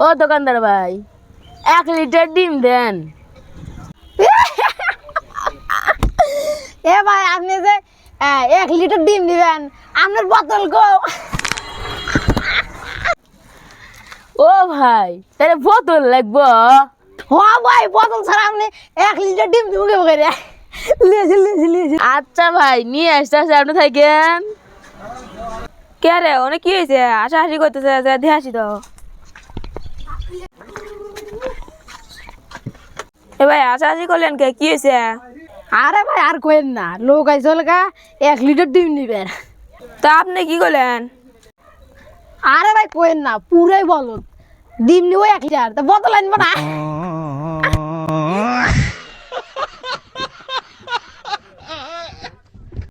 ও দোকানদার ভাই 1 লিটার ডিম দেন। এ ভাই আপনি যে 1 লিটার ডিম দিবেন আপনার বোতল গো। ও ভাই তাহলে বোতল লাগবো। ভাই বোতল ছাড়া আপনি 1 লিটার ডিম দিব কে করে লিয়েছি। আচ্ছা ভাই নিয়ে আসতেছে, আপনি থাকেন। কে রে অনেক কি হয়েছে? হাসাহাসি করতেছে, দিয়ে হাসি তো। এ ভাই হাসাহাসি করলেন কে? কি হয়েছে? আরে ভাই আর কইেন না, লোক আইসল গা 1 লিটার ডিম নিবেন। তা আপনি কি করলেন? আরে ভাই কইেন না, পুরাই বলো ডিম নিব 1 লিটার, তা বোতল আনবো না।